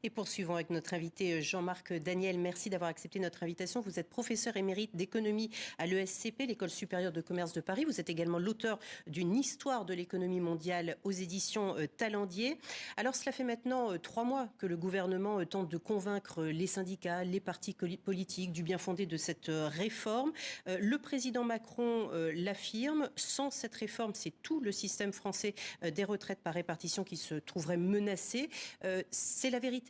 Et poursuivons avec notre invité Jean-Marc Daniel. Merci d'avoir accepté notre invitation. Vous êtes professeur émérite d'économie à l'ESCP, l'École supérieure de commerce de Paris. Vous êtes également l'auteur d'une histoire de l'économie mondiale aux éditions Talendier. Alors cela fait maintenant 3 mois que le gouvernement tente de convaincre les syndicats, les partis politiques du bien fondé de cette réforme. Le président Macron l'affirme, sans cette réforme, c'est tout le système français des retraites par répartition qui se trouverait menacé. C'est la vérité ?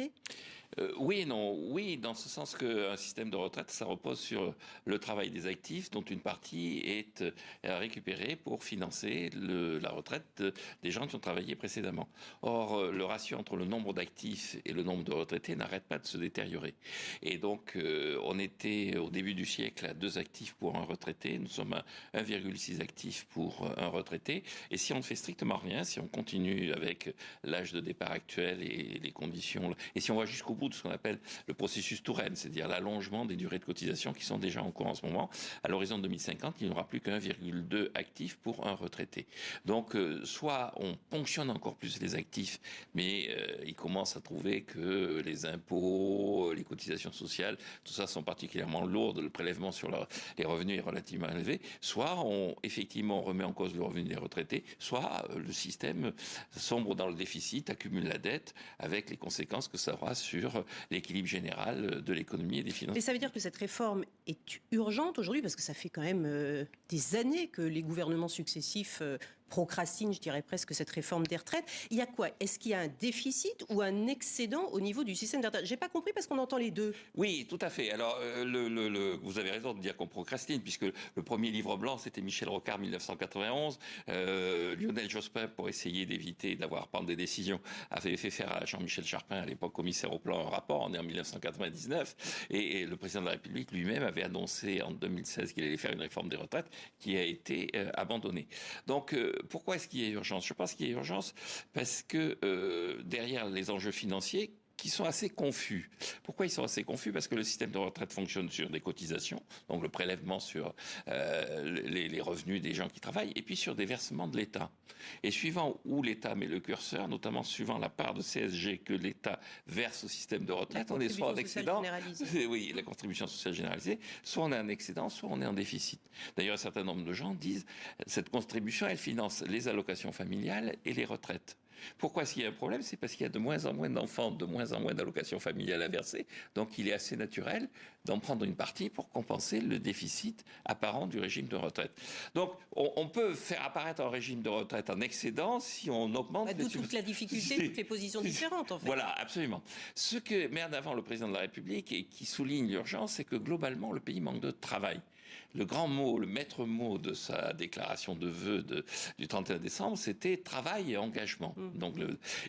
Oui et non. Oui, dans ce sens qu'un système de retraite, ça repose sur le travail des actifs, dont une partie est récupérée pour financer la retraite des gens qui ont travaillé précédemment. Or, le ratio entre le nombre d'actifs et le nombre de retraités n'arrête pas de se détériorer. Et donc, on était au début du siècle à 2 actifs pour un retraité. Nous sommes à 1,6 actifs pour un retraité. Et si on ne fait strictement rien, si on continue avec l'âge de départ actuel et les conditions, et si on va jusqu'au bout de ce qu'on appelle le processus Touraine, c'est-à-dire l'allongement des durées de cotisation qui sont déjà en cours en ce moment, à l'horizon 2050, il n'y aura plus qu'1,2 actifs pour un retraité. Donc, soit on ponctionne encore plus les actifs, mais ils commencent à trouver que les impôts, les cotisations sociales, tout ça sont particulièrement lourdes, le prélèvement sur les revenus est relativement élevé, soit on effectivement remet en cause le revenu des retraités, soit le système sombre dans le déficit, accumule la dette, avec les conséquences que ça aura sur l'équilibre général de l'économie et des finances. Mais ça veut dire que cette réforme est urgente aujourd'hui, parce que ça fait quand même des années que les gouvernements successifs procrastinent, je dirais presque, cette réforme des retraites. Il y a quoi? Est-ce qu'il y a un déficit ou un excédent au niveau du système des retraites? J'ai pas compris parce qu'on entend les deux. Oui, tout à fait. Alors, vous avez raison de dire qu'on procrastine, puisque le premier livre blanc, c'était Michel Rocard, 1991. Lionel Jospin, pour essayer d'éviter d'avoir à prendre des décisions, avait fait faire à Jean-Michel Charpin, à l'époque commissaire au plan, un rapport. On est en 1999. Et le président de la République lui-même avait annoncé en 2016 qu'il allait faire une réforme des retraites qui a été abandonnée. Donc, pourquoi est-ce qu'il y a urgence? Je pense qu'il y a urgence parce que derrière les enjeux financiers, qui sont assez confus. Pourquoi ils sont assez confus? Parce que le système de retraite fonctionne sur des cotisations, donc le prélèvement sur les revenus des gens qui travaillent, et puis sur des versements de l'État. Et suivant où l'État met le curseur, notamment suivant la part de CSG que l'État verse au système de retraite, on est soit en excédent, oui, la contribution sociale généralisée, soit on est en excédent, soit on est en déficit. D'ailleurs, un certain nombre de gens disent cette contribution, elle finance les allocations familiales et les retraites. Pourquoi s'il y a un problème? C'est parce qu'il y a de moins en moins d'enfants, de moins en moins d'allocations familiales à verser. Donc il est assez naturel d'en prendre une partie pour compenser le déficit apparent du régime de retraite. Donc on peut faire apparaître un régime de retraite en excédent si on augmente... D'où toute la difficulté, toutes les positions différentes en fait. Voilà, absolument. Ce que met en avant le président de la République et qui souligne l'urgence, c'est que globalement le pays manque de travail. Le grand mot, le maître mot de sa déclaration de vœux du 31 décembre, c'était travail et engagement. Donc,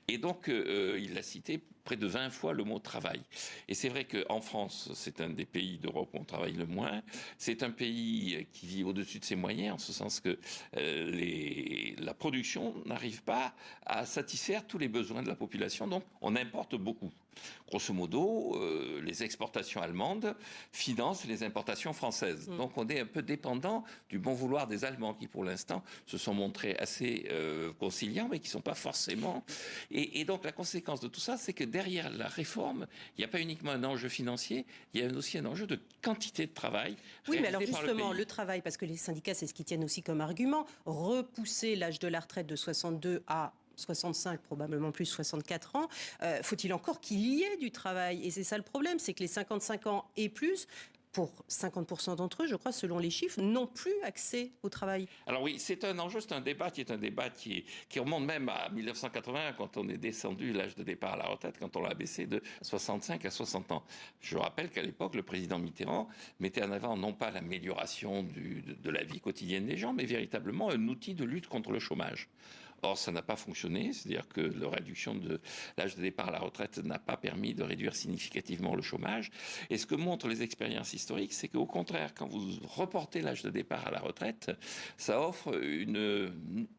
il a cité près de 20 fois le mot travail. Et c'est vrai qu'en France, c'est un des pays d'Europe où on travaille le moins. C'est un pays qui vit au-dessus de ses moyens, en ce sens que la production n'arrive pas à satisfaire tous les besoins de la population. Donc, on importe beaucoup. Grosso modo, les exportations allemandes financent les importations françaises. Donc, on est un peu dépendant du bon vouloir des Allemands qui, pour l'instant, se sont montrés assez conciliants, mais qui ne sont pas forcément... Et donc, la conséquence de tout ça, c'est que derrière la réforme, il n'y a pas uniquement un enjeu financier, il y a aussi un enjeu de quantité de travail. Oui, mais alors justement, le travail, parce que les syndicats, c'est ce qu'ils tiennent aussi comme argument, repousser l'âge de la retraite de 62 à 65, probablement plus 64 ans, faut-il encore qu'il y ait du travail? Et c'est ça le problème, c'est que les 55 ans et plus, pour 50% d'entre eux, je crois, selon les chiffres, n'ont plus accès au travail. Alors oui, c'est un enjeu, c'est un débat qui remonte même à 1980, quand on est descendu l'âge de départ à la retraite, quand on l'a baissé de 65 à 60 ans. Je rappelle qu'à l'époque, le président Mitterrand mettait en avant non pas l'amélioration de la vie quotidienne des gens, mais véritablement un outil de lutte contre le chômage. Or, ça n'a pas fonctionné, c'est-à-dire que la réduction de l'âge de départ à la retraite n'a pas permis de réduire significativement le chômage. Et ce que montrent les expériences historiques, c'est qu'au contraire, quand vous reportez l'âge de départ à la retraite, ça offre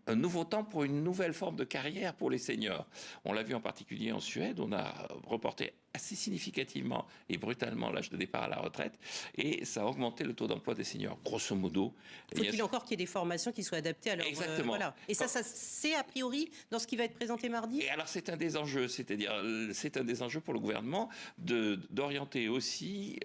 un nouveau temps pour une nouvelle forme de carrière pour les seniors. On l'a vu en particulier en Suède, on a reporté assez significativement et brutalement l'âge de départ à la retraite et ça a augmenté le taux d'emploi des seniors. Grosso modo. Faut-il encore qu'il y ait des formations qui soient adaptées à leur... Exactement. Voilà. Et ça c'est a priori dans ce qui va être présenté mardi. Et alors c'est un des enjeux, c'est-à-dire c'est un des enjeux pour le gouvernement d'orienter aussi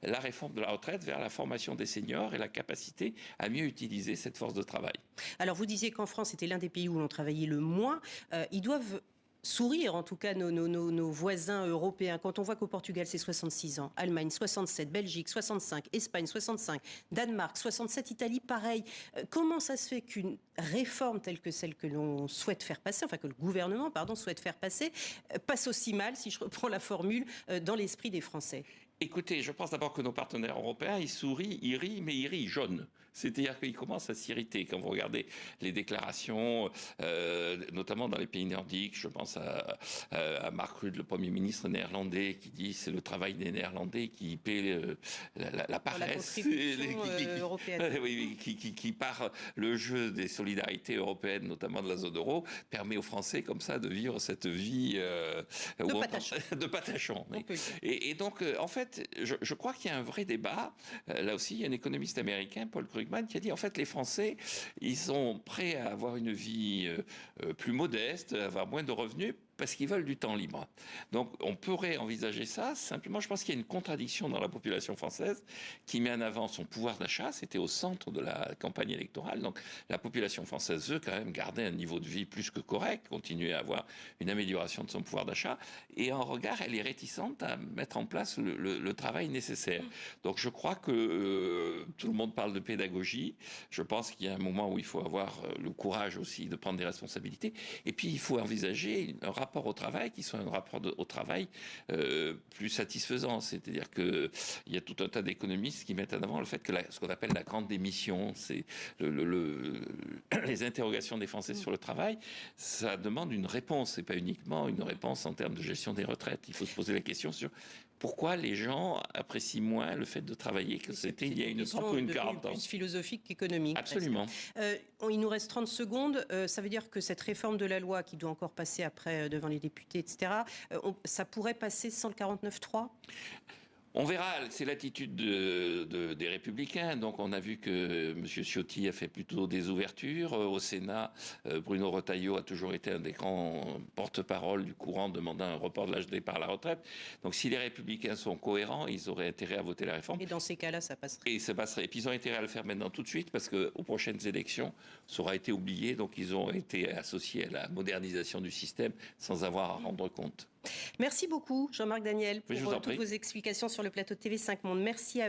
la réforme de la retraite vers la formation des seniors et la capacité à mieux utiliser cette force de travail. Alors vous disiez qu'en France c'était l'un des pays où l'on travaillait le moins. Ils doivent sourire, en tout cas, nos voisins européens. Quand on voit qu'au Portugal, c'est 66 ans, Allemagne 67, Belgique 65, Espagne 65, Danemark 67, Italie pareil. Comment ça se fait qu'une réforme telle que celle que l'on souhaite faire passer, enfin que le gouvernement, pardon, souhaite faire passer, passe aussi mal, si je reprends la formule, dans l'esprit des Français? Écoutez, je pense d'abord que nos partenaires européens, ils sourient, ils rient, mais ils rient jaune. C'est-à-dire qu'ils commencent à s'irriter quand vous regardez les déclarations, notamment dans les pays nordiques. Je pense à Mark Rutte, le Premier ministre néerlandais, qui dit c'est le travail des Néerlandais qui paie la paresse. Européenne. Oui, qui par le jeu des solidarités européennes, notamment de la zone euro, permet aux Français comme ça de vivre cette vie de patachon. Et donc, en fait, je crois qu'il y a un vrai débat. Là aussi, il y a un économiste américain, Paul Krugman, qui a dit en fait les Français, ils sont prêts à avoir une vie plus modeste, à avoir moins de revenus parce qu'ils veulent du temps libre. Donc on pourrait envisager ça. Simplement, je pense qu'il y a une contradiction dans la population française qui met en avant son pouvoir d'achat. C'était au centre de la campagne électorale. Donc la population française veut quand même garder un niveau de vie plus que correct, continuer à avoir une amélioration de son pouvoir d'achat. Et en regard, elle est réticente à mettre en place le travail nécessaire. Donc je crois que tout le monde parle de pédagogie. Je pense qu'il y a un moment où il faut avoir le courage aussi de prendre des responsabilités. Et puis il faut envisager un rapport au travail qui soit un rapport au travail plus satisfaisant. C'est-à-dire qu'il y a tout un tas d'économistes qui mettent en avant le fait que ce qu'on appelle la grande démission, c'est les interrogations des Français sur le travail, ça demande une réponse, et pas uniquement une réponse en termes de gestion des retraites. Il faut se poser la question sur pourquoi les gens apprécient moins le fait de travailler que c'était il y a une 30 ou une 40 ans. Plus philosophique qu'économique. Absolument. Il nous reste 30 secondes. Ça veut dire que cette réforme de la loi qui doit encore passer après devant les députés, etc., ça pourrait passer sans le 49-3 ? On verra, c'est l'attitude des Républicains. Donc on a vu que M. Ciotti a fait plutôt des ouvertures. Au Sénat, Bruno Retailleau a toujours été un des grands porte-parole du courant demandant un report de l'âge de départ à la retraite. Donc si les Républicains sont cohérents, ils auraient intérêt à voter la réforme. Et dans ces cas-là, ça passerait. Et ça passerait. Et puis ils ont intérêt à le faire maintenant tout de suite parce qu'aux prochaines élections, ça aura été oublié. Donc ils ont été associés à la modernisation du système sans avoir à rendre compte. Merci beaucoup, Jean-Marc Daniel, pour toutes prie. vos explications sur le plateau de TV5 Monde. Merci à vous.